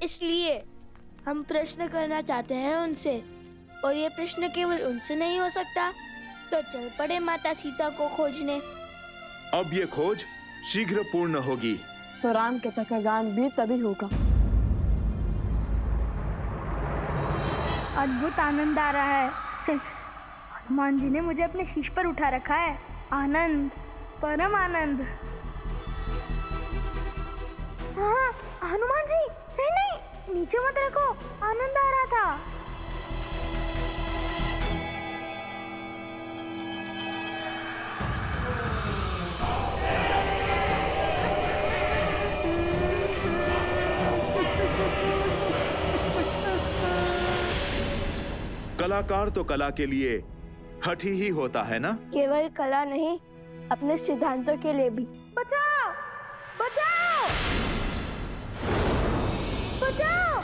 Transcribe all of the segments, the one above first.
इसलिए हम प्रश्न करना चाहते हैं उनसे, और ये प्रश्न केवल उनसे नहीं हो सकता, तो चल पड़े माता सीता को खोजने। अब ये खोज शीघ्र पूर्ण होगी, तो राम के तक का गान भी तभी होगा। अद्भुत आनंद आ रहा है। हनुमान जी ने मुझे अपने शीश पर उठा रखा है। आनंद, परम आनंद। हाँ, हनुमान जी, नहीं नहीं, नीचे मत रखो, आनंद आ रहा था। कलाकार तो कला के लिए हठी ही होता है ना? केवल कला नहीं, अपने सिद्धांतों के लिए भी। बचाओ, बचाओ, बचाओ,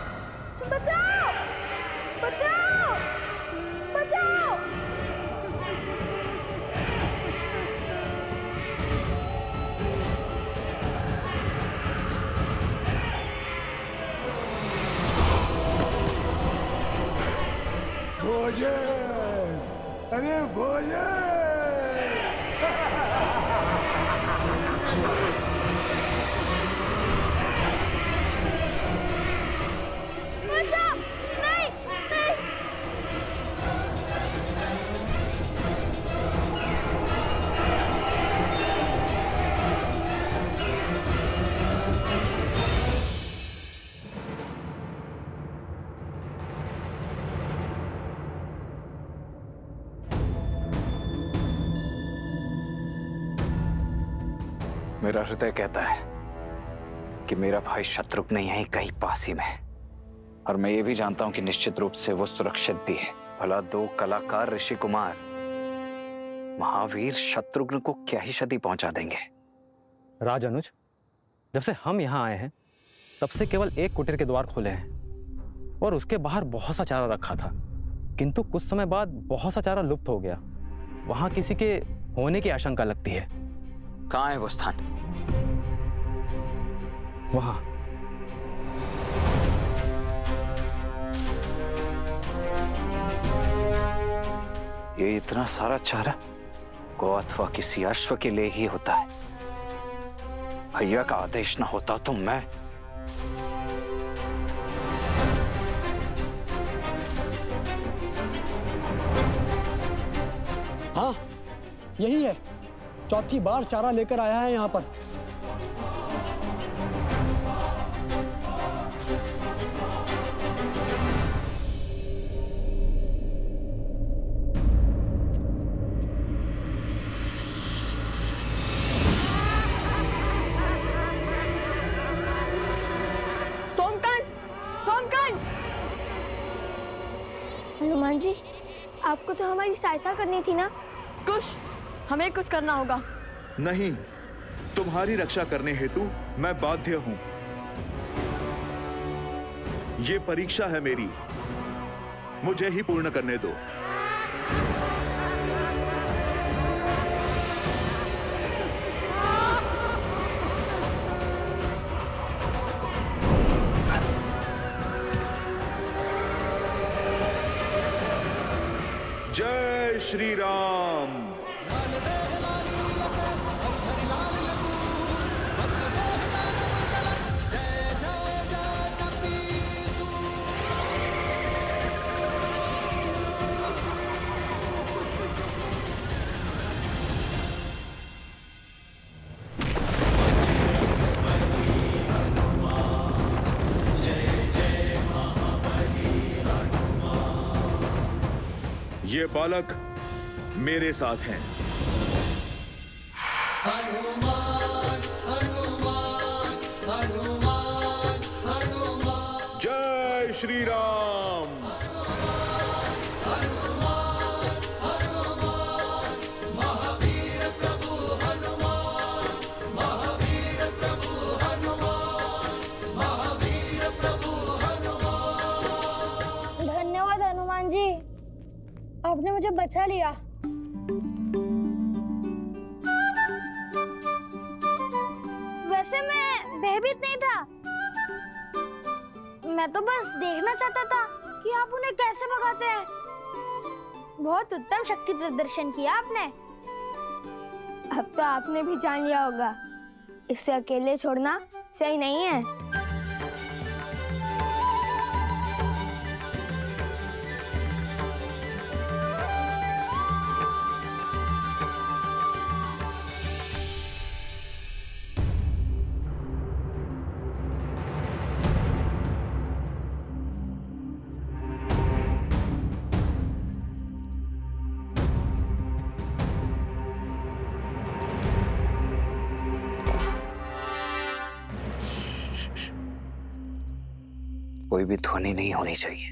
बचाओ, बचाओ, बचाओ। भोजन, अरे भोजन। बचाओ, नहीं, नहीं। मेरा हृदय कहता है कि मेरा भाई शत्रुघ्न यहीं कहीं पास ही में है, और मैं ये भी जानता हूं कि निश्चित रूप से वो सुरक्षित भी है। भला दो कलाकार ऋषि कुमार महावीर शत्रुघ्न को क्या ही क्षति पहुंचा देंगे। राज अनुज, जब से हम यहाँ आए हैं तब से केवल एक कुटीर के द्वार खुले हैं, और उसके बाहर बहुत सा चारा रखा था, किंतु कुछ समय बाद बहुत सा चारा लुप्त हो गया। वहां किसी के होने की आशंका लगती है। कहाँ है वो स्थान? वहां। ये इतना सारा चारा गौ अथवा किसी अश्व के लिए ही होता है। भैया का आदेश न होता तो मैं हाँ, यही है। चौथी बार चारा लेकर आया है यहाँ पर। हनुमान जी, आपको तो हमारी सहायता करनी थी ना? हमें कुछ करना होगा। नहीं, तुम्हारी रक्षा करने हेतु मैं बाध्य हूं। ये परीक्षा है मेरी, मुझे ही पूर्ण करने दो। जय श्री राम। ये बालक मेरे साथ हैं। हनुमान, हनुमान, हनुमान, हनुमान। जय श्री राम। हनुमान, हनुमान, महावीर प्रभु हनुमान, महावीर प्रभु हनुमान, महावीर प्रभु हनुमान। धन्यवाद हनुमान जी, आपने मुझे बचा लिया। वैसे मैं भयभीत नहीं था, मैं तो बस देखना चाहता था कि आप उन्हें कैसे भगाते हैं। बहुत उत्तम शक्ति प्रदर्शन किया आपने। अब तो आपने भी जान लिया होगा, इसे अकेले छोड़ना सही नहीं है। कोई भी ध्वनि नहीं होनी चाहिए।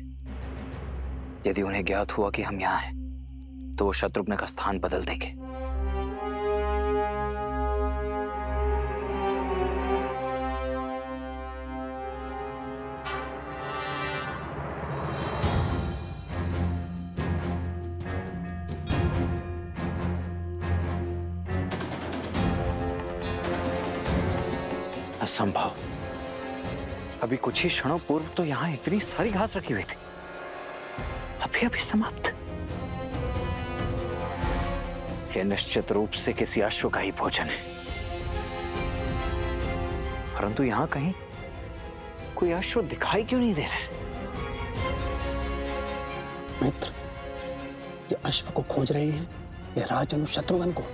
यदि उन्हें ज्ञात हुआ कि हम यहाँ हैं, तो वो शत्रुघ्न का स्थान बदल देंगे। असंभव। अभी कुछ ही क्षणों पूर्व तो यहां इतनी सारी घास रखी हुई थी, अभी अभी समाप्त। यह निश्चित रूप से किसी अश्व का ही भोजन है, परंतु यहां कहीं कोई अश्व दिखाई क्यों नहीं दे रहा है? मित्र, ये अश्व को खोज रहे हैं या राजनु शत्रुघ्न को?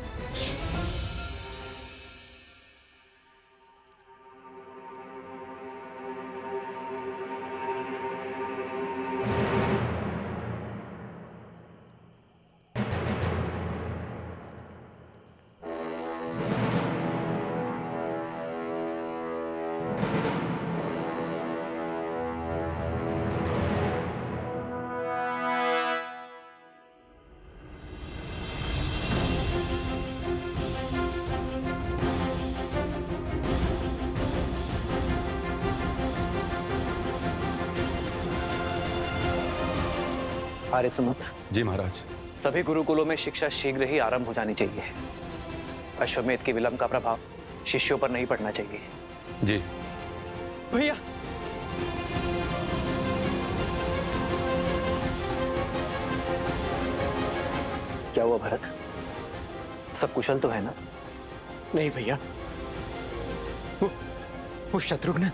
आर्य सुमंत। जी महाराज। सभी गुरुकुलों में शिक्षा शीघ्र ही आरंभ हो जानी चाहिए। अश्वमेध के विलंब का प्रभाव शिष्यों पर नहीं पड़ना चाहिए। जी भैया। क्या हुआ भरत? सब कुशल तो है ना? नहीं भैया, वो शत्रुघ्न।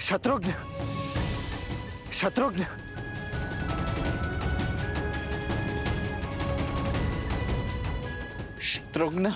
शत्रुघ्न, शत्रुघ्न, शत्रुघ्न।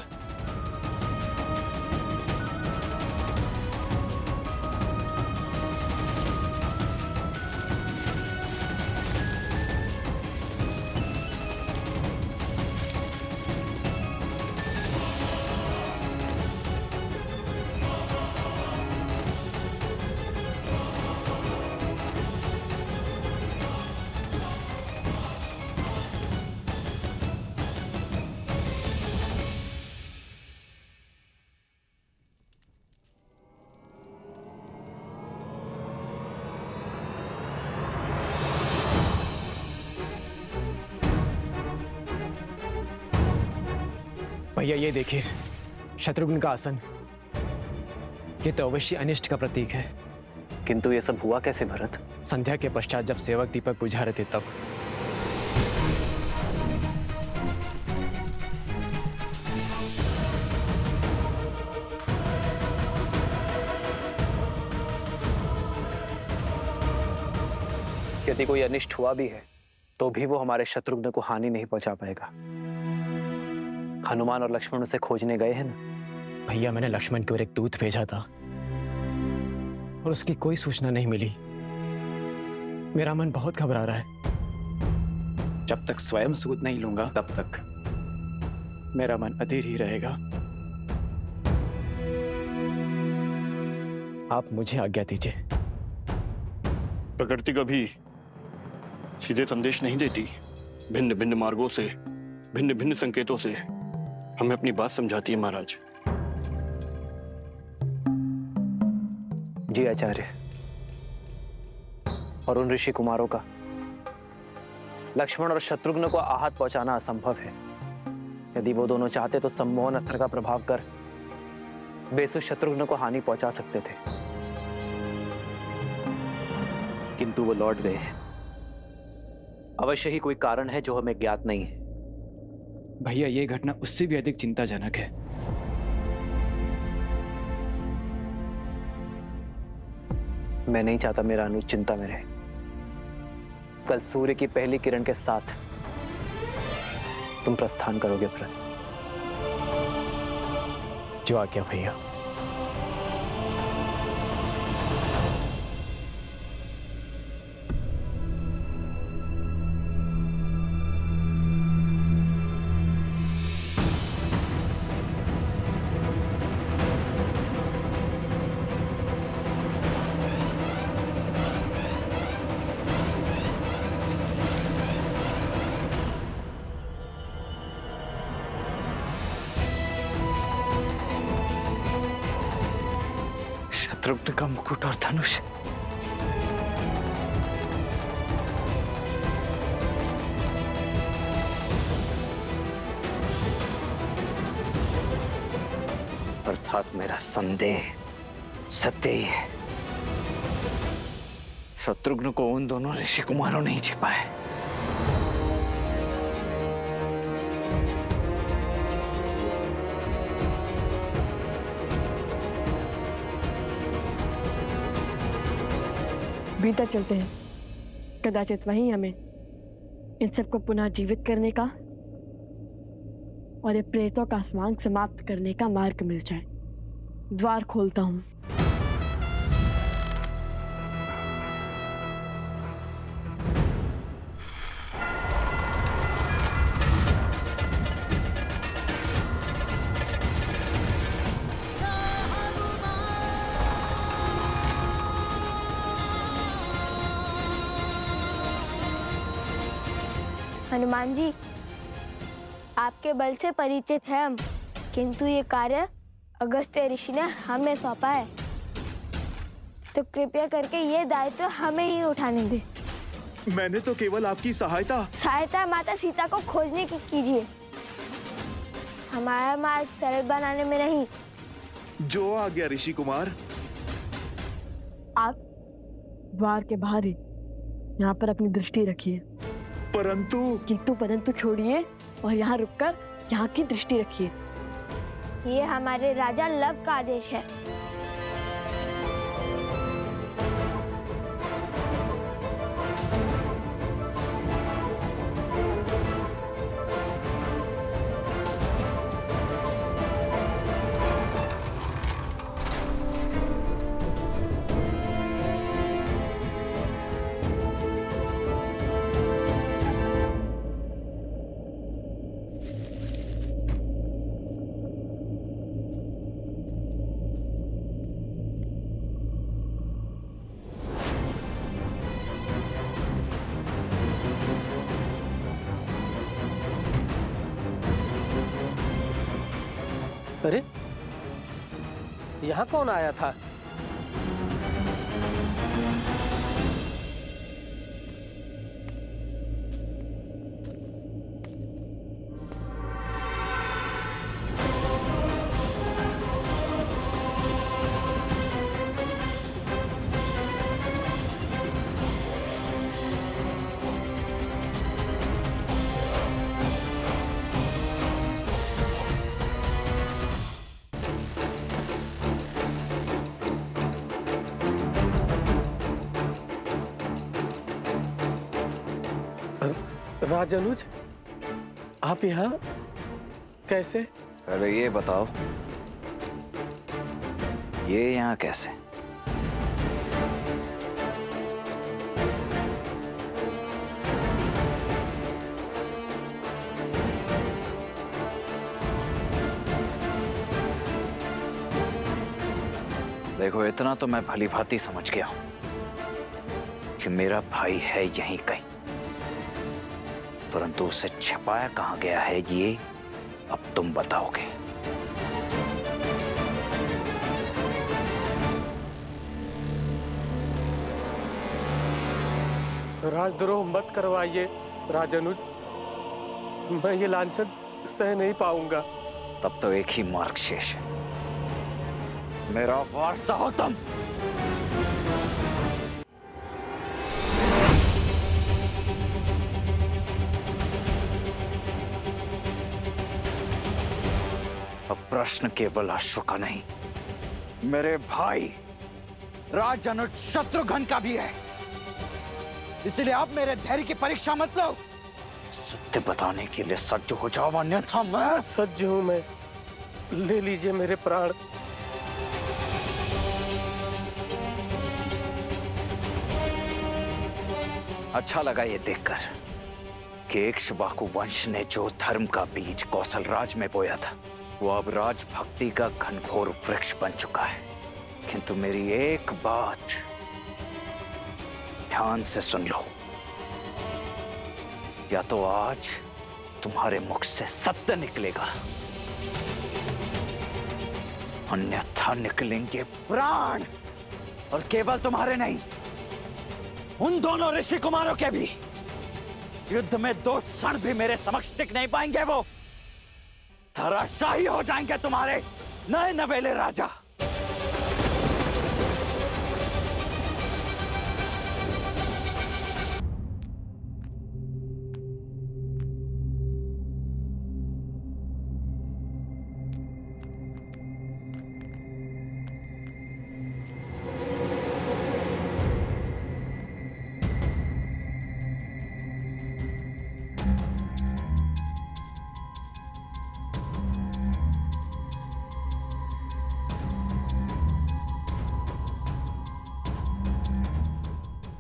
भैया ये देखिए, शत्रुघ्न का आसन। ये तो अवश्य अनिष्ट का प्रतीक है। किंतु ये सब हुआ कैसे भरत? संध्या के पश्चात जब सेवक दीपक बुझा रहे थे तब। यदि कोई अनिष्ट हुआ भी है तो भी वो हमारे शत्रुघ्न को हानि नहीं पहुंचा पाएगा। हनुमान और लक्ष्मण उसे खोजने गए हैं ना? भैया मैंने लक्ष्मण की ओर एक दूत भेजा था और उसकी कोई सूचना नहीं मिली। मेरा मन बहुत घबरा रहा है। जब तक स्वयं सूद नहीं लूंगा तब तक मेरा मन अधीर ही रहेगा। आप मुझे आज्ञा दीजिए। प्रकृति कभी सीधे संदेश नहीं देती, भिन्न भिन्न मार्गों से भिन्न भिन्न संकेतों से हमें अपनी बात समझाती है महाराज। जी आचार्य, और उन ऋषि कुमारों का लक्ष्मण और शत्रुघ्न को आहत पहुंचाना असंभव है। यदि वो दोनों चाहते तो सम्मोहन अस्त्र का प्रभाव कर बेसुध शत्रुघ्न को हानि पहुंचा सकते थे, किंतु वो लौट गए। अवश्य ही कोई कारण है जो हमें ज्ञात नहीं है। भैया, ये घटना उससे भी अधिक चिंताजनक है। मैं नहीं चाहता मेरा अनुज चिंता में रहे। कल सूर्य की पहली किरण के साथ तुम प्रस्थान करोगे भरत। जो आज्ञा भैया। शत्रुघ्न का मुकुट और धनुष। अर्थात मेरा संदेह सत्य ही है। शत्रुघ्न को उन दोनों ऋषि कुमारों ने ही छिपा है। भीतर चलते हैं, कदाचित वहीं हमें इन सबको पुनः जीवित करने का और ये प्रेतों का स्वांग समाप्त करने का मार्ग मिल जाए। द्वार खोलता हूं। हनुमान जी, आपके बल से परिचित है हम, किंतु ये कार्य अगस्त्य ऋषि ने हमें सौंपा है, तो कृपया करके ये दायित्व हमें ही उठाने दे। मैंने तो केवल आपकी सहायता माता सीता को खोजने की कीजिए, हमारा मार्ग सरल बनाने में नहीं। जो आ गया ऋषि कुमार। आप द्वार के बाहर ही यहाँ पर अपनी दृष्टि रखिए। परंतु छोड़िए और यहाँ रुककर यहाँ की दृष्टि रखिए। ये हमारे राजा लव का आदेश है। अरे, यहाँ कौन आया था? राजानुज, आप यहाँ कैसे? अरे ये बताओ, ये यहाँ कैसे? देखो, इतना तो मैं भली भांति समझ गया हूं कि मेरा भाई है यहीं कहीं। परंतु उसे छिपाया कहां गया है ये अब तुम बताओगे। राजद्रोह मत करवाइए राजानुज, मैं ये लांछन सह नहीं पाऊंगा। तब तो एक ही मार्ग शेष है, मेरा वारसा हो तुम। अब प्रश्न केवल अश्व का नहीं, मेरे भाई राजानुज शत्रुघ्न का भी है। इसलिए आप मेरे धैर्य की परीक्षा मत लो, सत्य बताने के लिए सज्ज हो जाओ, अन्यथा मैं सज्ज हूं मैं। ले लीजिए मेरे प्राण। अच्छा लगा ये देखकर कि इक्ष्वाकु वंश ने जो धर्म का बीज कौशल राज में बोया था वो अब राजभक्ति का घनघोर वृक्ष बन चुका है। किंतु मेरी एक बात ध्यान से सुन लो, या तो आज तुम्हारे मुख से सत्य निकलेगा, अन्यथा निकलेंगे प्राण, और केवल तुम्हारे नहीं, उन दोनों ऋषि कुमारों के भी। युद्ध में 2 क्षण भी मेरे समक्ष टिक नहीं पाएंगे, वो धराशायी हो जाएंगे तुम्हारे नए नवेले राजा।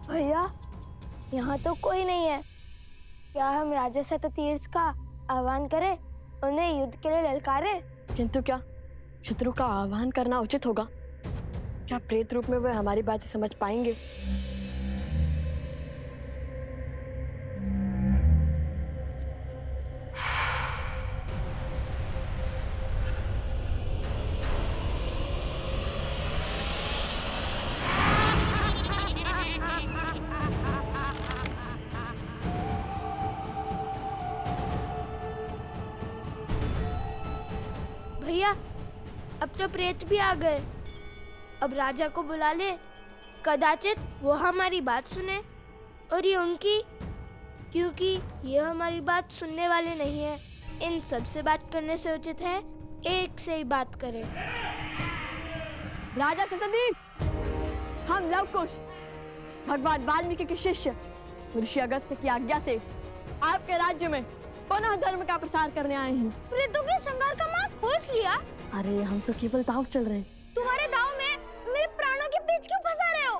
भैया, यहाँ तो कोई नहीं है। क्या हम राजा शततीर्थ का आह्वान करें, उन्हें युद्ध के लिए ललकारें? किंतु क्या शत्रु का आह्वान करना उचित होगा? क्या प्रेत रूप में वे हमारी बातें समझ पाएंगे? भैया, अब तो प्रेत भी आ गए। अब राजा को बुला ले, कदाचित वो हमारी बात सुने और ये उनकी, क्योंकि ये हमारी बात सुनने वाले नहीं है। इन सब से बात करने से उचित है एक से ही बात करें। राजा शतदीप, हम लवकुश भगवान वाल्मीकि के शिष्य ऋषि अगस्त्य की आज्ञा से आपके राज्य में पुनः धर्म का प्रसार करने आए हैं। प्रेतों के संहार का मार्ग खोज लिया? अरे हम तो केवल दांव चल रहे हैं। तुम्हारे दांव में मेरे प्राणों के पेच क्यों फंसा रहे हो?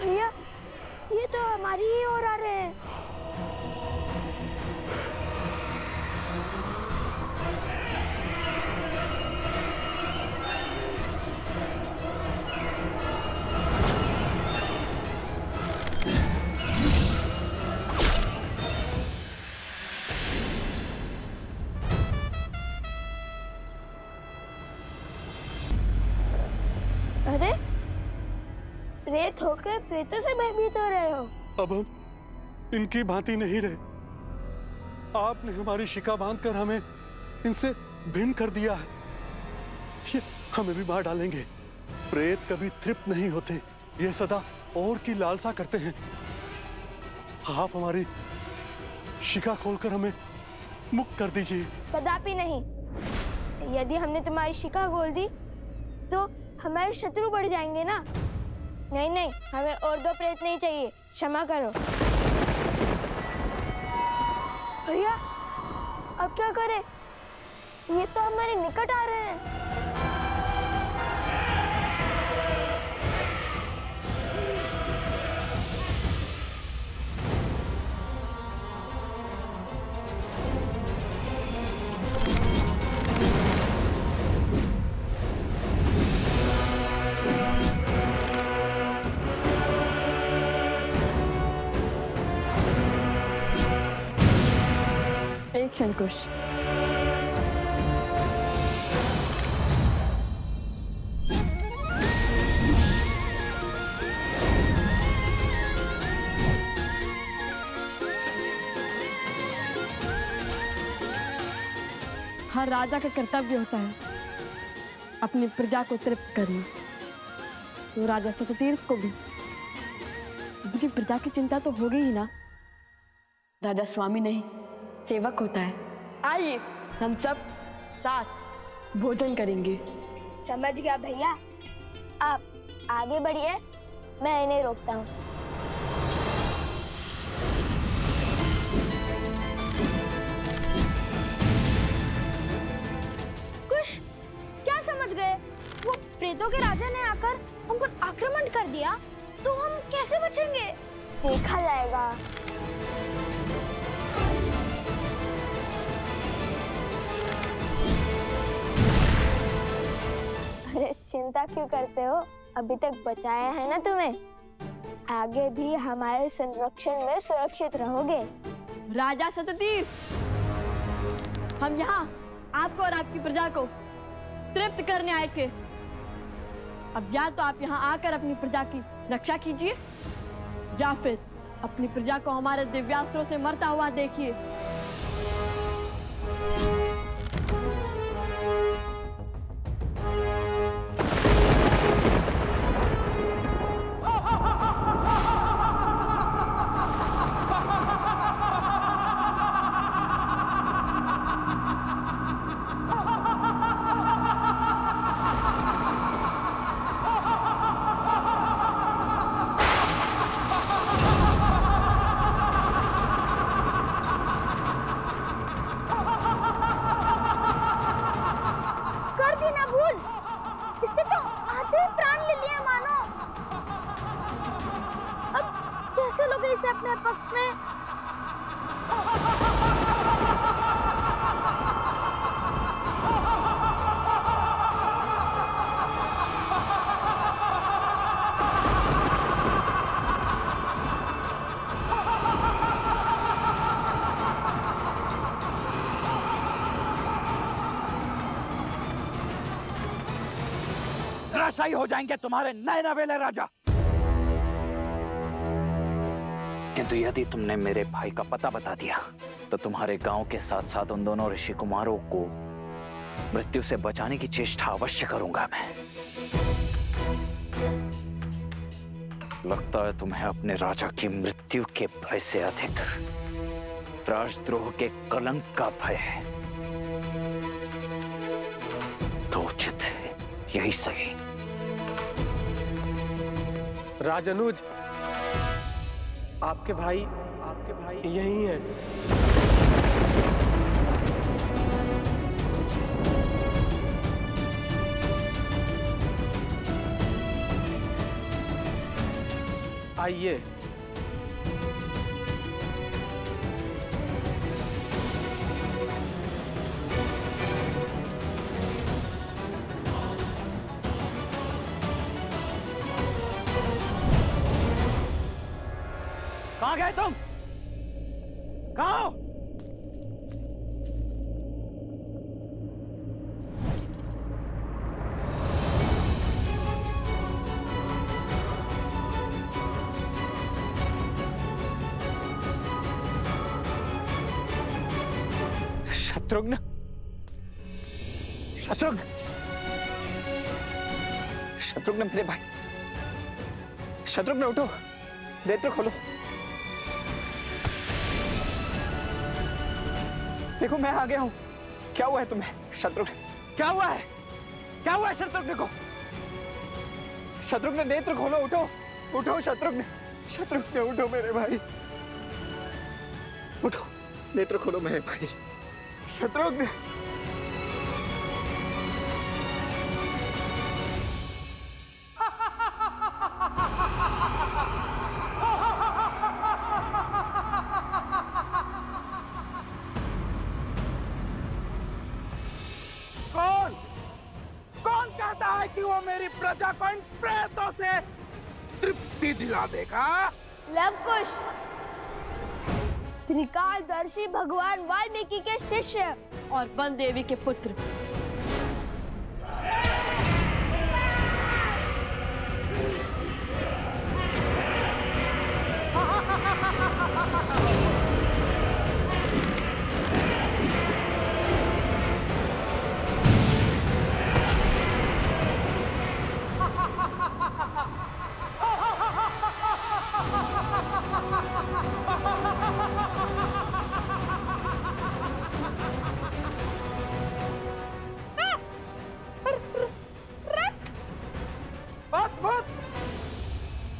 भैया, ये तो हमारी ही ओर आ रहे हैं। अरे, प्रेत होकर प्रेतों से भयभीत हो रहे हो? अब हम इनकी भांति नहीं रहे। आपने हमारी शिका बांधकर हमें इनसे भिन्न कर दिया है। ये हमें भी मार डालेंगे। प्रेत कभी तृप्त नहीं होते, ये सदा और की लालसा करते हैं। आप हमारी शिका खोलकर हमें मुक्त कर दीजिए। कदापि नहीं। यदि हमने तुम्हारी शिका खोल दी तो हमारे शत्रु बढ़ जाएंगे ना। नहीं नहीं, हमें और 2 प्रेत नहीं चाहिए, क्षमा करो। भैया, अब क्या करें? ये तो हमारे निकट आ रहे हैं। संरक्षण कुश। हर राजा का कर्तव्य होता है अपनी प्रजा को तृप्त करना। तो राजा सततीर्थ को भी उनकी प्रजा की चिंता तो होगी ही ना। राजा स्वामी नहीं सेवक होता है। आइए हम सब साथ भोजन करेंगे। समझ गया भैया, आप आगे बढ़िए, मैं इन्हें रोकता हूँ। कुश, क्या समझ गए? वो प्रेतों के राजा ने आकर हम पर आक्रमण कर दिया, तो हम कैसे बचेंगे? देखा जाएगा। अरे चिंता क्यों करते हो? अभी तक बचाया है ना तुम्हें। आगे भी हमारे संरक्षण में सुरक्षित रहोगे। राजा सततीर्थ, हम यहाँ आपको और आपकी प्रजा को तृप्त करने आए थे। अब या तो आप यहाँ आकर अपनी प्रजा की रक्षा कीजिए या फिर अपनी प्रजा को हमारे दिव्यास्त्रों से मरता हुआ देखिए। इसे अपने पक्ष में। धराशायी हो जाएंगे तुम्हारे नए नवेले राजा। किंतु यदि तुमने मेरे भाई का पता बता दिया तो तुम्हारे गांव के साथ साथ उन दोनों ऋषि कुमारों को मृत्यु से बचाने की चेष्टा अवश्य करूंगा मैं। लगता है तुम्हें अपने राजा की मृत्यु के भय से अधिक राजद्रोह के कलंक का भय है। तो उचित है, यही सही। राजनुज, आपके भाई यही हैं। आइए। कहाँ गए तुम? कहाँ हो? शत्रुघ्न, शत्रुघ्न, शत्रुघ्न मेरे भाई, शत्रुघ्न उठो, नेत्र खोलो। देखो मैं आ गया हूं। क्या हुआ है तुम्हें शत्रुघ्न? क्या हुआ है? क्या हुआ है शत्रुघ्न को? शत्रुघ्न नेत्र खोलो, उठो, उठो शत्रुघ्न, शत्रुघ्न उठो मेरे भाई, उठो, नेत्र खोलो मेरे भाई, शत्रुघ्न। कौन कहता है कि वो मेरी प्रजा को इन प्रेतों से तृप्ति दिला देगा? लवकुश, त्रिकालदर्शी भगवान वाल्मीकि के शिष्य और वन देवी के पुत्र।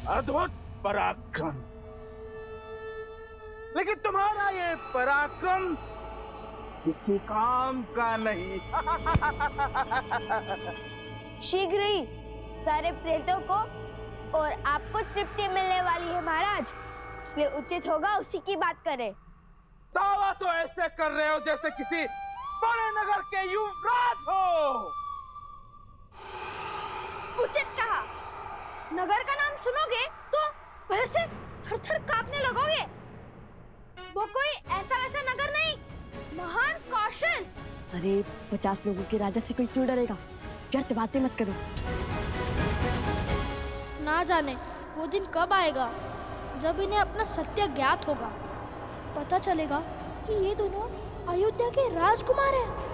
अद्भुत पराक्रम, लेकिन तुम्हारा ये पराक्रम किसी काम का नहीं। शीघ्र ही सारे प्रेतों को और आपको तृप्ति मिलने वाली है महाराज, इसलिए उचित होगा उसी की बात करें। दावा तो ऐसे कर रहे हो जैसे किसी बड़े नगर के युवराज हो। उचित कहा, नगर का नाम सुनोगे तो भय से थर-थर कांपने लगोगे। वो कोई ऐसा वैसा नगर नहीं, महान कौशल। अरे 50 लोगों के राजा से कोई क्यों डरेगा? व्यर्थ बातें मत करो। ना जाने वो दिन कब आएगा जब इन्हें अपना सत्य ज्ञात होगा। पता चलेगा कि ये दोनों अयोध्या के राजकुमार हैं।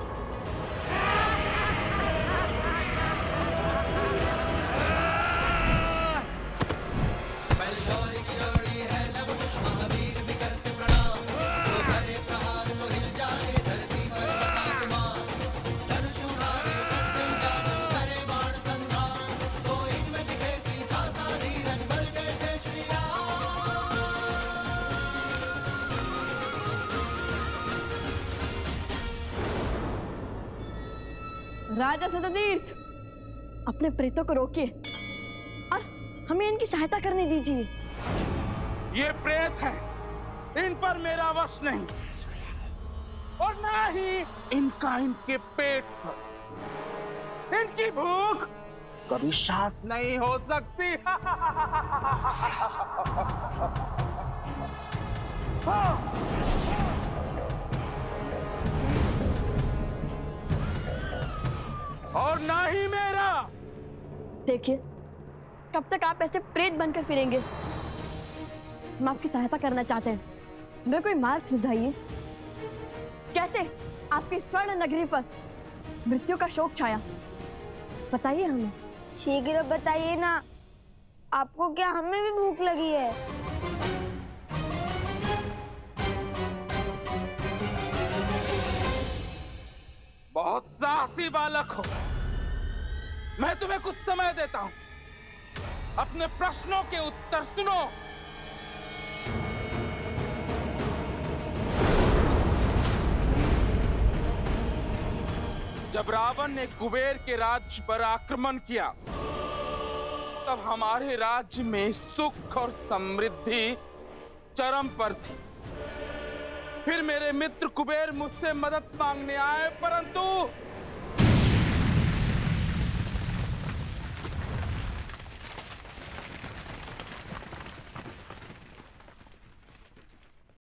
राजा सततीर्थ, अपने प्रेतों को रोकिए और हमें इनकी सहायता करने दीजिए। ये प्रेत हैं, इन पर मेरा वश नहीं, और ना ही इनका इनके पेट पर। इनकी भूख कभी शांत नहीं हो सकती। और ना ही मेरा। देखिए, कब तक आप ऐसे प्रेत बनकर फिरेंगे? हम आपकी सहायता करना चाहते हैं, हमें कोई मार्ग सुझाइए। कैसे आपकी स्वर्ण नगरी पर मृत्यु का शोक छाया, बताइए हमें। शीघ्र बताइए ना, आपको क्या हमें भी भूख लगी है? बहुत साहसी बालक हो, मैं तुम्हें कुछ समय देता हूं, अपने प्रश्नों के उत्तर सुनो। जब रावण ने कुबेर के राज्य पर आक्रमण किया, तब हमारे राज्य में सुख और समृद्धि चरम पर थी। फिर मेरे मित्र कुबेर मुझसे मदद मांगने आए, परंतु